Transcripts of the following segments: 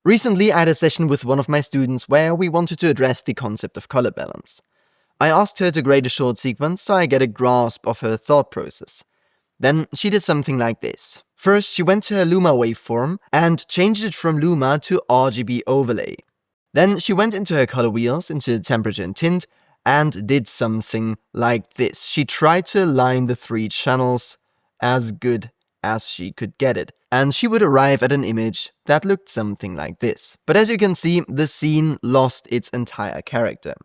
Recently, I had a session with one of my students where we wanted to address the concept of color balance. I asked her to grade a short sequence so I get a grasp of her thought process. Then she did something like this. First, she went to her Luma waveform and changed it from Luma to RGB overlay. Then she went into her color wheels, into temperature and tint, and did something like this. She tried to align the three channels as good as she could get it, and she would arrive at an image that looked something like this. But as you can see, the scene lost its entire character.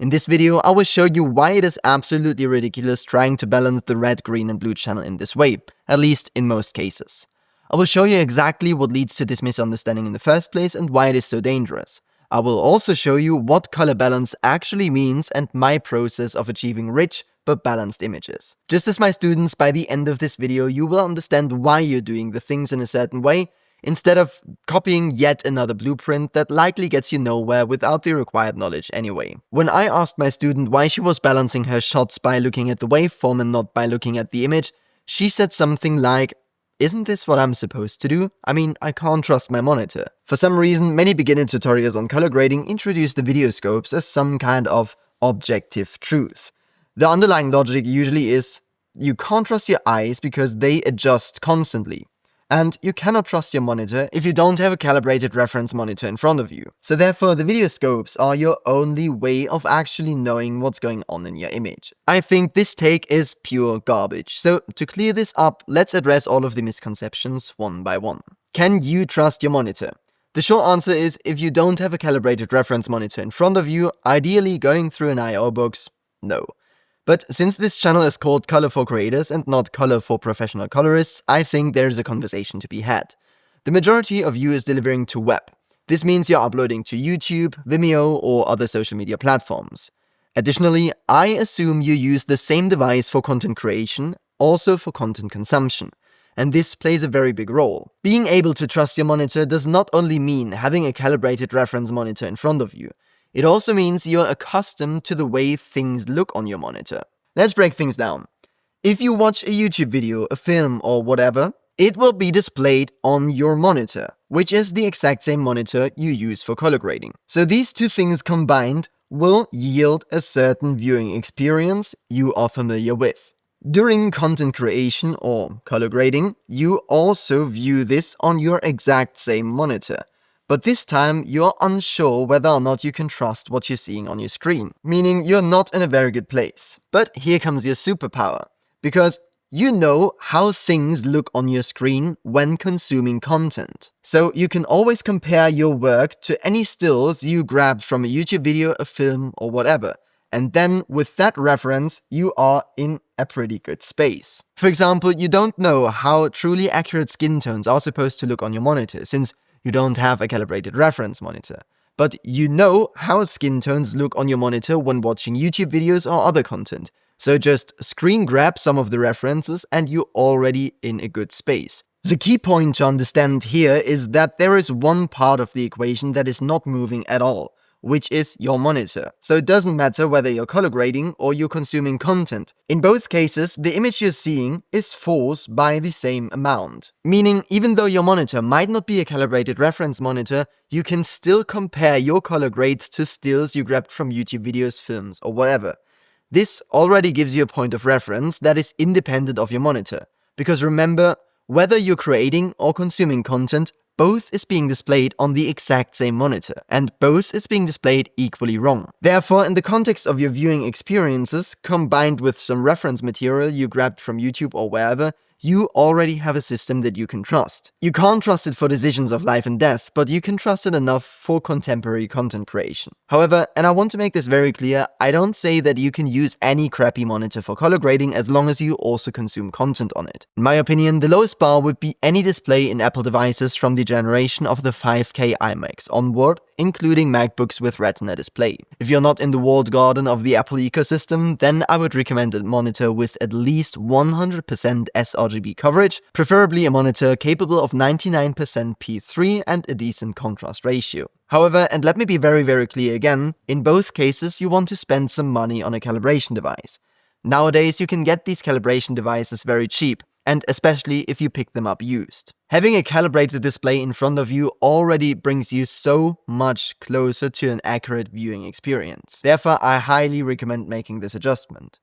In this video, I will show you why it is absolutely ridiculous trying to balance the red, green and blue channel in this way, at least in most cases. I will show you exactly what leads to this misunderstanding in the first place and why it is so dangerous. I will also show you what color balance actually means and my process of achieving rich but balanced images. Just as my students, by the end of this video, you will understand why you're doing the things in a certain way, instead of copying yet another blueprint that likely gets you nowhere without the required knowledge anyway. When I asked my student why she was balancing her shots by looking at the waveform and not by looking at the image, she said something like, "Isn't this what I'm supposed to do? I mean, I can't trust my monitor." For some reason, many beginner tutorials on color grading introduce the video scopes as some kind of objective truth. The underlying logic usually is, you can't trust your eyes because they adjust constantly. And you cannot trust your monitor if you don't have a calibrated reference monitor in front of you. So therefore, the video scopes are your only way of actually knowing what's going on in your image. I think this take is pure garbage. So to clear this up, let's address all of the misconceptions one by one. Can you trust your monitor? The short answer is, if you don't have a calibrated reference monitor in front of you, ideally going through an I/O box, no. But since this channel is called Color for Creators and not Color for Professional Colorists, I think there's a conversation to be had. The majority of you is delivering to web. This means you're uploading to YouTube, Vimeo, or other social media platforms. Additionally, I assume you use the same device for content creation, also for content consumption. And this plays a very big role. Being able to trust your monitor does not only mean having a calibrated reference monitor in front of you. It also means you're accustomed to the way things look on your monitor. Let's break things down. If you watch a YouTube video, a film, or whatever, it will be displayed on your monitor, which is the exact same monitor you use for color grading. So these two things combined will yield a certain viewing experience you are familiar with. During content creation or color grading, you also view this on your exact same monitor. But this time, you're unsure whether or not you can trust what you're seeing on your screen, meaning you're not in a very good place. But here comes your superpower, because you know how things look on your screen when consuming content. So you can always compare your work to any stills you grabbed from a YouTube video, a film, or whatever. And then, with that reference, you are in a pretty good space. For example, you don't know how truly accurate skin tones are supposed to look on your monitor, since you don't have a calibrated reference monitor. But you know how skin tones look on your monitor when watching YouTube videos or other content. So just screen grab some of the references and you're already in a good space. The key point to understand here is that there is one part of the equation that is not moving at all, which is your monitor. So it doesn't matter whether you're color grading or you're consuming content. In both cases, the image you're seeing is forced by the same amount. Meaning, even though your monitor might not be a calibrated reference monitor, you can still compare your color grades to stills you grabbed from YouTube videos, films, or whatever. This already gives you a point of reference that is independent of your monitor. Because remember, whether you're creating or consuming content, both is being displayed on the exact same monitor, and both is being displayed equally wrong. Therefore, in the context of your viewing experiences, combined with some reference material you grabbed from YouTube or wherever, you already have a system that you can trust. You can't trust it for decisions of life and death, but you can trust it enough for contemporary content creation. However, and I want to make this very clear, I don't say that you can use any crappy monitor for color grading as long as you also consume content on it. In my opinion, the lowest bar would be any display in Apple devices from the generation of the 5K iMacs onward, including MacBooks with Retina display. If you're not in the walled garden of the Apple ecosystem, then I would recommend a monitor with at least 100% sRGB coverage, preferably a monitor capable of 99% P3 and a decent contrast ratio. However, and let me be very clear again, in both cases you want to spend some money on a calibration device. Nowadays you can get these calibration devices very cheap, and especially if you pick them up used. Having a calibrated display in front of you already brings you so much closer to an accurate viewing experience. Therefore, I highly recommend making this adjustment.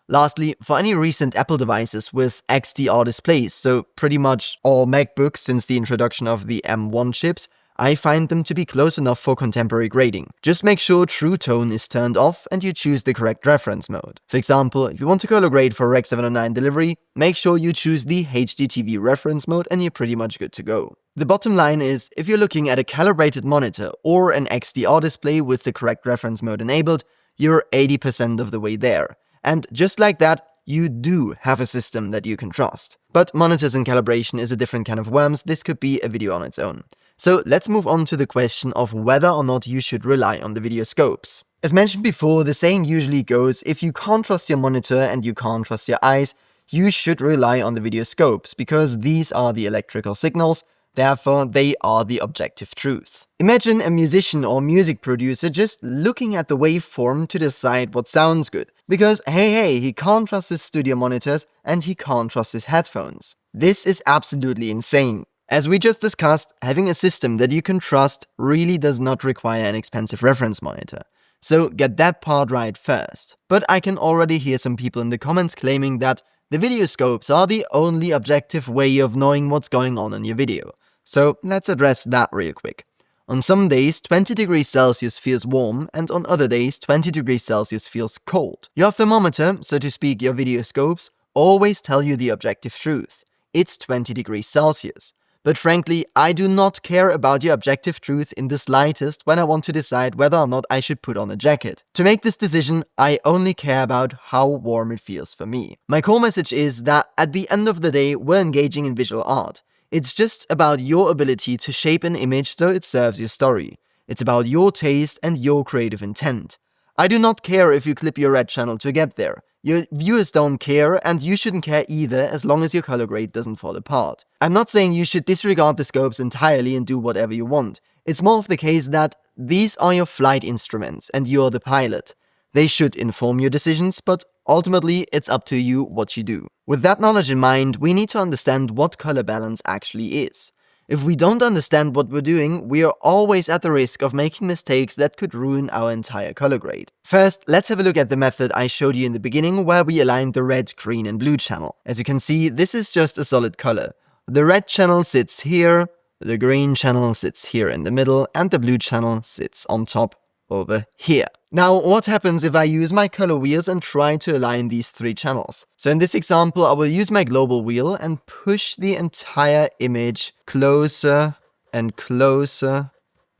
Lastly, for any recent Apple devices with XDR displays, so pretty much all MacBooks since the introduction of the M1 chips, I find them to be close enough for contemporary grading. Just make sure True Tone is turned off and you choose the correct reference mode. For example, if you want to color grade for Rec 709 delivery, make sure you choose the HDTV reference mode and you're pretty much good to go. The bottom line is, if you're looking at a calibrated monitor or an XDR display with the correct reference mode enabled, you're 80% of the way there. And just like that, you do have a system that you can trust. But monitors and calibration is a different kind of worms. This could be a video on its own. So let's move on to the question of whether or not you should rely on the video scopes. As mentioned before, the saying usually goes, if you can't trust your monitor and you can't trust your eyes, you should rely on the video scopes, because these are the electrical signals, therefore they are the objective truth. Imagine a musician or music producer just looking at the waveform to decide what sounds good, because hey, he can't trust his studio monitors and he can't trust his headphones. This is absolutely insane. As we just discussed, having a system that you can trust really does not require an expensive reference monitor. So get that part right first. But I can already hear some people in the comments claiming that the video scopes are the only objective way of knowing what's going on in your video. So let's address that real quick. On some days, 20 degrees Celsius feels warm, and on other days, 20 degrees Celsius feels cold. Your thermometer, so to speak your video scopes, always tell you the objective truth. It's 20 degrees Celsius. But frankly, I do not care about your objective truth in the slightest when I want to decide whether or not I should put on a jacket. To make this decision, I only care about how warm it feels for me. My core message is that at the end of the day, we're engaging in visual art. It's just about your ability to shape an image so it serves your story. It's about your taste and your creative intent. I do not care if you clip your red channel to get there. Your viewers don't care, and you shouldn't care either as long as your color grade doesn't fall apart. I'm not saying you should disregard the scopes entirely and do whatever you want. It's more of the case that these are your flight instruments and you're the pilot. They should inform your decisions, but ultimately it's up to you what you do. With that knowledge in mind, we need to understand what color balance actually is. If we don't understand what we're doing, we are always at the risk of making mistakes that could ruin our entire color grade. First, let's have a look at the method I showed you in the beginning where we aligned the red, green and blue channel. As you can see, this is just a solid color. The red channel sits here, the green channel sits here in the middle, and the blue channel sits on top over here. Now, what happens if I use my color wheels and try to align these three channels? So in this example, I will use my global wheel and push the entire image closer and closer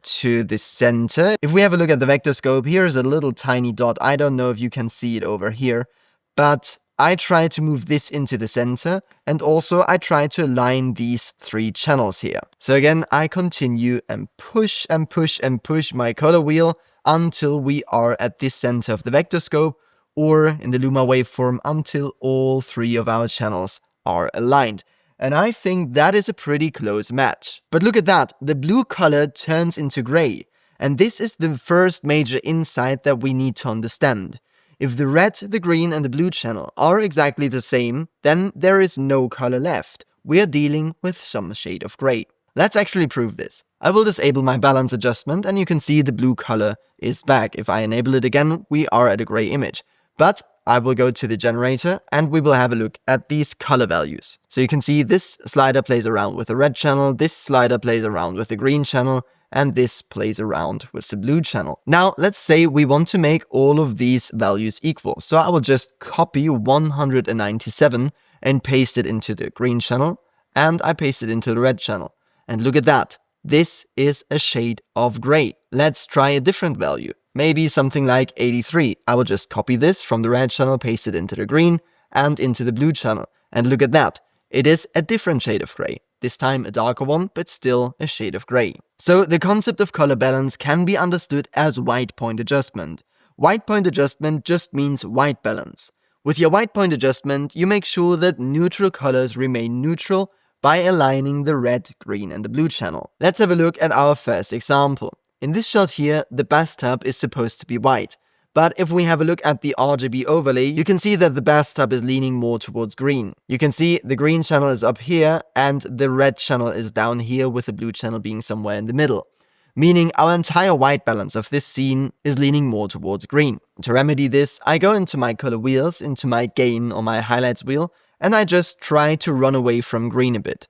to the center. If we have a look at the vector scope, here is a little tiny dot. I don't know if you can see it over here, but I try to move this into the center, and also I try to align these three channels here. So again, I continue and push and push and push my color wheel until we are at this center of the vector scope, or in the Luma waveform until all three of our channels are aligned. And I think that is a pretty close match. But look at that, the blue color turns into gray. And this is the first major insight that we need to understand. If the red, the green and the blue channel are exactly the same, then there is no color left. We are dealing with some shade of gray. Let's actually prove this. I will disable my balance adjustment and you can see the blue color is back. If I enable it again, we are at a gray image. But I will go to the generator and we will have a look at these color values. So you can see this slider plays around with the red channel, this slider plays around with the green channel, and this plays around with the blue channel. Now, let's say we want to make all of these values equal. So I will just copy 197 and paste it into the green channel, and I paste it into the red channel. And look at that. This is a shade of gray. Let's try a different value. Maybe something like 83. I will just copy this from the red channel, paste it into the green and into the blue channel. And look at that. It is a different shade of gray. This time a darker one, but still a shade of gray. So the concept of color balance can be understood as white point adjustment. White point adjustment just means white balance. With your white point adjustment, you make sure that neutral colors remain neutral by aligning the red, green and the blue channel. Let's have a look at our first example. In this shot here, the bathtub is supposed to be white, But if we have a look at the RGB overlay, you can see that the bathtub is leaning more towards green. You can see the green channel is up here and the red channel is down here, with the blue channel being somewhere in the middle. Meaning our entire white balance of this scene is leaning more towards green. To remedy this, I go into my color wheels, into my gain or my highlights wheel, and I just try to run away from green a bit.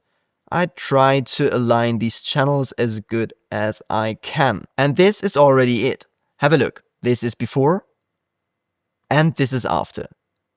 I try to align these channels as good as I can. And this is already it. Have a look. This is before, and this is after.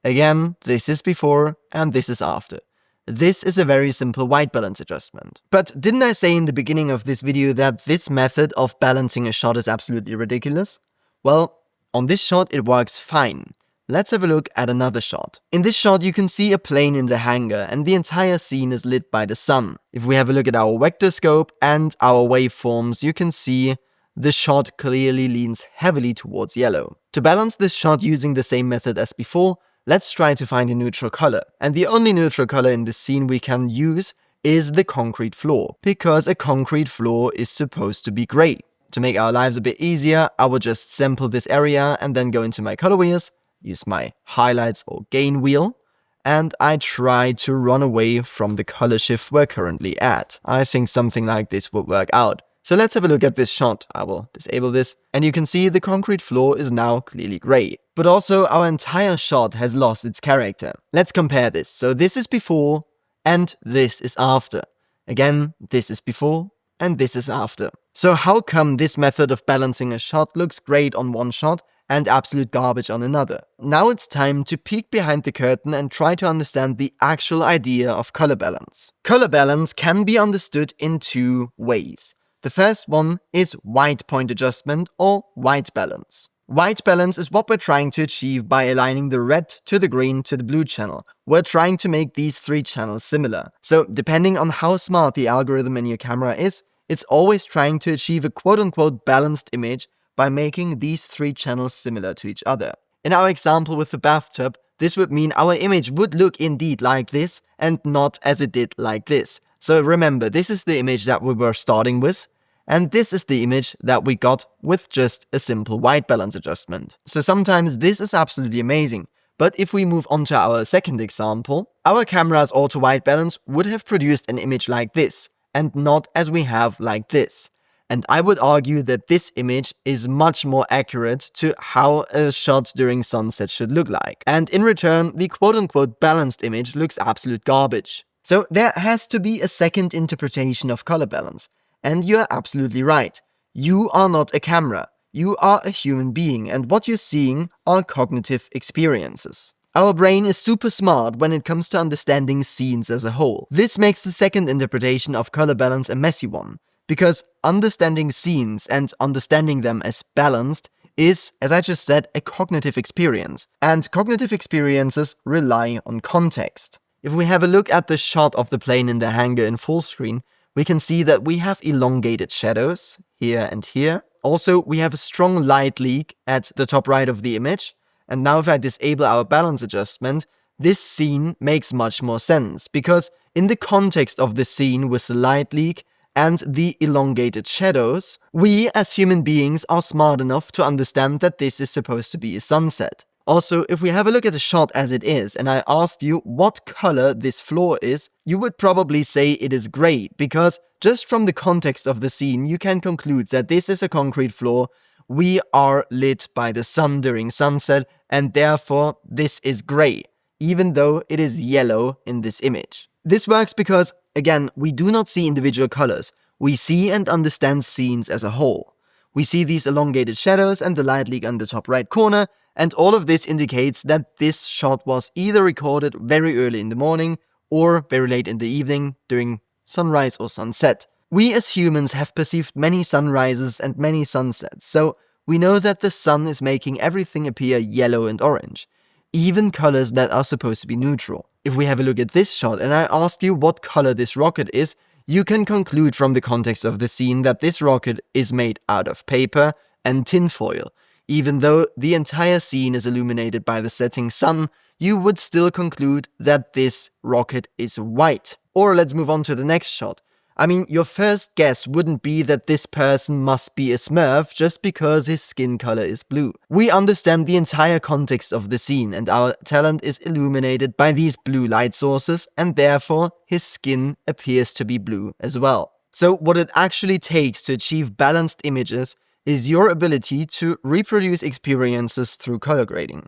Again, this is before, and this is after. This is a very simple white balance adjustment. But didn't I say in the beginning of this video that this method of balancing a shot is absolutely ridiculous? Well, on this shot it works fine. Let's have a look at another shot. In this shot you can see a plane in the hangar and the entire scene is lit by the sun. If we have a look at our vector scope and our waveforms, you can see the shot clearly leans heavily towards yellow. To balance this shot using the same method as before, let's try to find a neutral color. And the only neutral color in this scene we can use is the concrete floor, because a concrete floor is supposed to be gray. To make our lives a bit easier, I will just sample this area and then go into my color wheels, use my highlights or gain wheel, and I try to run away from the color shift we're currently at. I think something like this will work out. So let's have a look at this shot. I will disable this, and you can see the concrete floor is now clearly gray. But also our entire shot has lost its character. Let's compare this. So this is before, and this is after. Again, this is before, and this is after. So how come this method of balancing a shot looks great on one shot and absolute garbage on another? Now it's time to peek behind the curtain and try to understand the actual idea of color balance. Color balance can be understood in two ways. The first one is white point adjustment or white balance. White balance is what we're trying to achieve by aligning the red to the green to the blue channel. We're trying to make these three channels similar. So depending on how smart the algorithm in your camera is, it's always trying to achieve a quote-unquote balanced image by making these three channels similar to each other. In our example with the bathtub, this would mean our image would look indeed like this and not as it did like this. So remember, this is the image that we were starting with. And this is the image that we got with just a simple white balance adjustment. So sometimes this is absolutely amazing. But if we move on to our second example, our camera's auto white balance would have produced an image like this, and not as we have like this. And I would argue that this image is much more accurate to how a shot during sunset should look like. And in return, the quote-unquote balanced image looks absolute garbage. So there has to be a second interpretation of color balance. And you're absolutely right. You are not a camera. You are a human being, and what you're seeing are cognitive experiences. Our brain is super smart when it comes to understanding scenes as a whole. This makes the second interpretation of color balance a messy one, because understanding scenes and understanding them as balanced is, as I just said, a cognitive experience. And cognitive experiences rely on context. If we have a look at the shot of the plane in the hangar in full screen, we can see that we have elongated shadows here and here. Also, we have a strong light leak at the top right of the image. And now if I disable our balance adjustment, this scene makes much more sense, because in the context of the scene with the light leak and the elongated shadows, we as human beings are smart enough to understand that this is supposed to be a sunset. Also, if we have a look at the shot as it is, and I asked you what color this floor is, you would probably say it is gray, because just from the context of the scene, you can conclude that this is a concrete floor, we are lit by the sun during sunset, and therefore this is gray, even though it is yellow in this image. This works because, again, we do not see individual colors, we see and understand scenes as a whole. We see these elongated shadows and the light leak on the top right corner, and all of this indicates that this shot was either recorded very early in the morning or very late in the evening during sunrise or sunset. We as humans have perceived many sunrises and many sunsets, so we know that the sun is making everything appear yellow and orange, even colors that are supposed to be neutral. If we have a look at this shot and I ask you what color this rocket is, you can conclude from the context of the scene that this rocket is made out of paper and tinfoil. Even though the entire scene is illuminated by the setting sun, you would still conclude that this rocket is white. Or let's move on to the next shot. I mean, your first guess wouldn't be that this person must be a Smurf just because his skin color is blue. We understand the entire context of the scene, and our talent is illuminated by these blue light sources, and therefore his skin appears to be blue as well. So what it actually takes to achieve balanced images is your ability to reproduce experiences through color grading.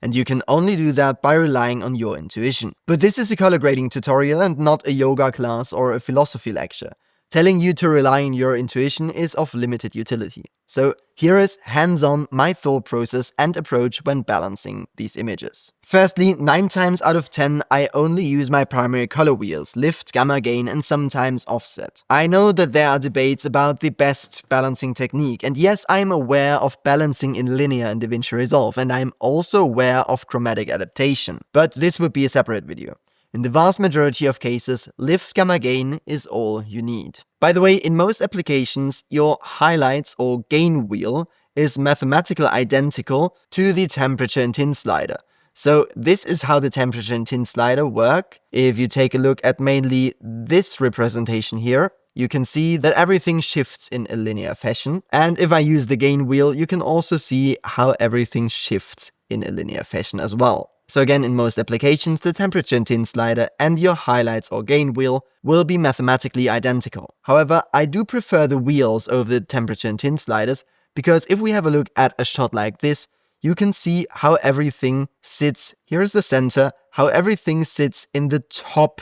And you can only do that by relying on your intuition. But this is a color grading tutorial and not a yoga class or a philosophy lecture. Telling you to rely on your intuition is of limited utility. So here is hands-on my thought process and approach when balancing these images. Firstly, 9 times out of 10 I only use my primary color wheels, lift, gamma, gain, and sometimes offset. I know that there are debates about the best balancing technique, and yes, I am aware of balancing in linear and DaVinci Resolve, and I am also aware of chromatic adaptation, but this would be a separate video. In the vast majority of cases, lift, gamma, gain is all you need. By the way, in most applications, your highlights or gain wheel is mathematically identical to the temperature and tint slider. So this is how the temperature and tint slider work. If you take a look at mainly this representation here, you can see that everything shifts in a linear fashion. And if I use the gain wheel, you can also see how everything shifts in a linear fashion as well. So again, in most applications, the temperature and tint slider and your highlights or gain wheel will be mathematically identical. However, I do prefer the wheels over the temperature and tint sliders, because if we have a look at a shot like this, you can see how everything sits, here is the center, how everything sits in the top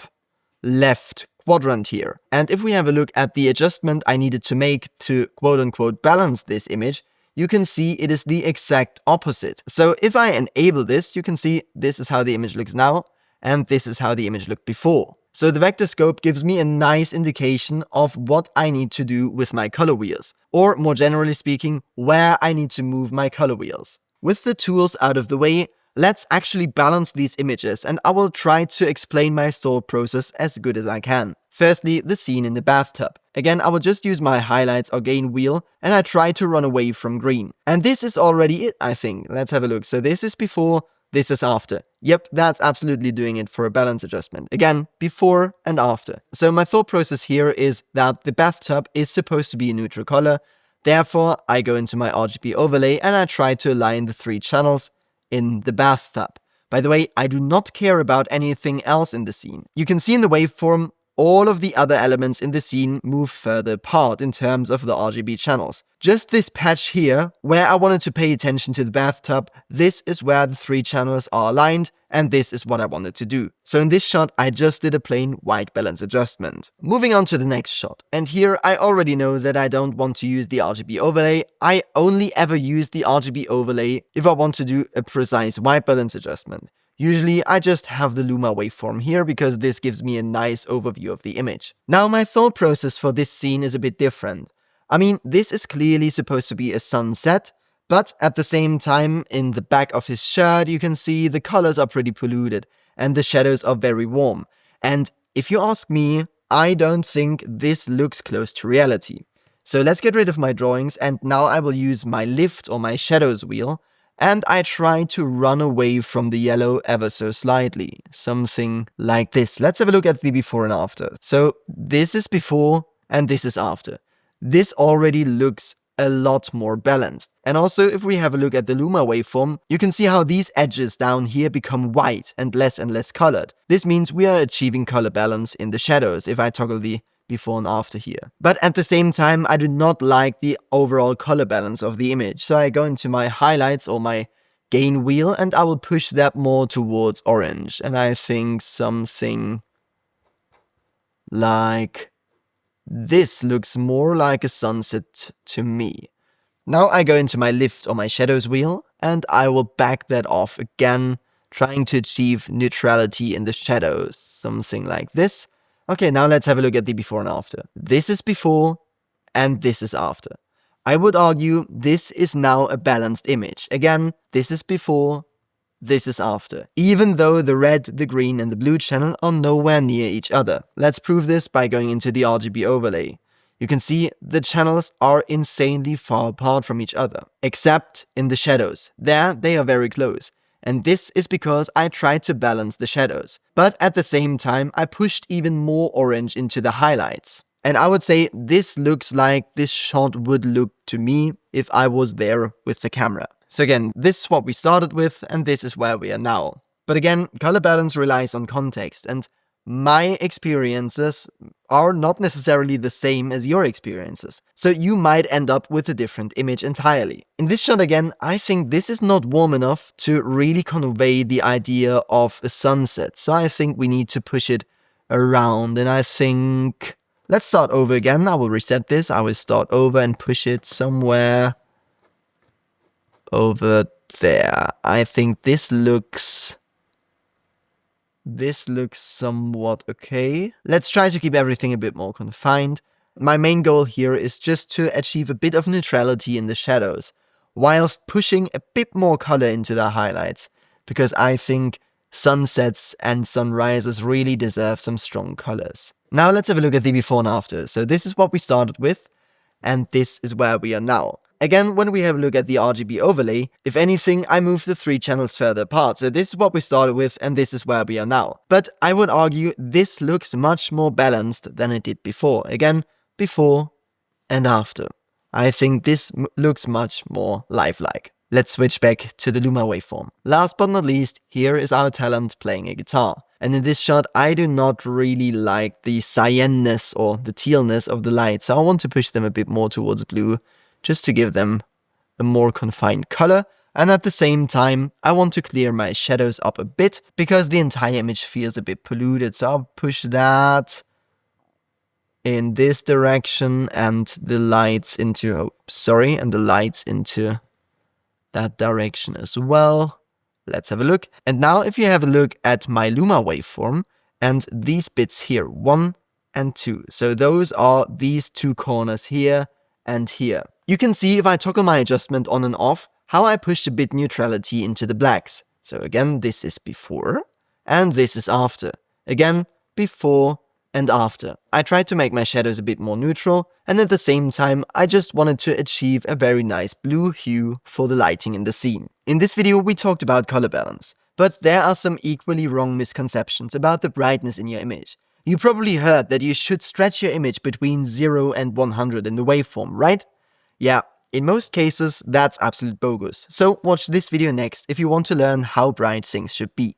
left quadrant here. And if we have a look at the adjustment I needed to make to quote-unquote balance this image, you can see it is the exact opposite. So if I enable this, you can see this is how the image looks now, and this is how the image looked before. So the vector scope gives me a nice indication of what I need to do with my color wheels, or more generally speaking, where I need to move my color wheels. With the tools out of the way, let's actually balance these images, and I will try to explain my thought process as good as I can. Firstly, the scene in the bathtub. Again, I will just use my highlights or gain wheel, and I try to run away from green. And this is already it, I think. Let's have a look. So this is before, this is after. Yep, that's absolutely doing it for a balance adjustment. Again, before and after. So my thought process here is that the bathtub is supposed to be a neutral color. Therefore, I go into my RGB overlay and I try to align the 3 channels in the bathtub. By the way, I do not care about anything else in the scene. You can see in the waveform, all of the other elements in the scene move further apart in terms of the RGB channels. Just this patch here, where I wanted to pay attention to the bathtub, this is where the 3 channels are aligned, and this is what I wanted to do. So in this shot, I just did a plain white balance adjustment. Moving on to the next shot. And here, I already know that I don't want to use the RGB overlay. I only ever use the RGB overlay if I want to do a precise white balance adjustment. Usually, I just have the Luma waveform here because this gives me a nice overview of the image. Now, my thought process for this scene is a bit different. I mean, this is clearly supposed to be a sunset, but at the same time, in the back of his shirt, you can see the colors are pretty polluted and the shadows are very warm. And if you ask me, I don't think this looks close to reality. So let's get rid of my drawings, and now I will use my lift or my shadows wheel, and I try to run away from the yellow ever so slightly. Something like this. Let's have a look at the before and after. So this is before and this is after. This already looks a lot more balanced. And also, if we have a look at the Luma waveform, you can see how these edges down here become white and less colored. This means we are achieving color balance in the shadows if I toggle the before and after here. But at the same time, I do not like the overall color balance of the image. So I go into my highlights or my gain wheel and I will push that more towards orange. And I think something like this looks more like a sunset to me. Now I go into my lift or my shadows wheel and I will back that off again, trying to achieve neutrality in the shadows. Something like this. Okay, now let's have a look at the before and after. This is before and this is after. I would argue this is now a balanced image. Again, this is before, this is after. Even though the red, the green and the blue channel are nowhere near each other. Let's prove this by going into the RGB overlay. You can see the channels are insanely far apart from each other. Except in the shadows. There, they are very close. And this is because I tried to balance the shadows. But at the same time, I pushed even more orange into the highlights. And I would say this looks like this shot would look to me if I was there with the camera. So again, this is what we started with, and this is where we are now. But again, color balance relies on context, and my experiences are not necessarily the same as your experiences. So you might end up with a different image entirely. In this shot again, I think this is not warm enough to really convey the idea of a sunset. So I think we need to push it around, and I think... Let's start over again. I will reset this. I will start over and push it somewhere over there. I think this looks somewhat okay. Let's try to keep everything a bit more confined. My main goal here is just to achieve a bit of neutrality in the shadows, whilst pushing a bit more color into the highlights, because I think sunsets and sunrises really deserve some strong colors. Now let's have a look at the before and after. So this is what we started with, and this is where we are now. Again, when we have a look at the RGB overlay, if anything, I moved the 3 channels further apart. So this is what we started with, and this is where we are now. But I would argue this looks much more balanced than it did before. Again, before and after. I think this looks much more lifelike. Let's switch back to the Luma waveform. Last but not least, here is our talent playing a guitar. And in this shot, I do not really like the cyanness or the tealness of the lights. So I want to push them a bit more towards blue, just to give them a more confined color. And at the same time, I want to clear my shadows up a bit, because the entire image feels a bit polluted. So I'll push that in this direction, and the lights into, and the lights into that direction as well. Let's have a look. And now if you have a look at my Luma waveform and these bits here, 1 and 2. So those are these 2 corners here and here. You can see if I toggle my adjustment on and off, how I pushed a bit neutrality into the blacks. So again, this is before and this is after. Again, before and after. I tried to make my shadows a bit more neutral, and at the same time I just wanted to achieve a very nice blue hue for the lighting in the scene. In this video we talked about color balance, but there are some equally wrong misconceptions about the brightness in your image. You probably heard that you should stretch your image between 0 and 100 in the waveform, right? Yeah, in most cases that's absolute bogus, so watch this video next if you want to learn how bright things should be.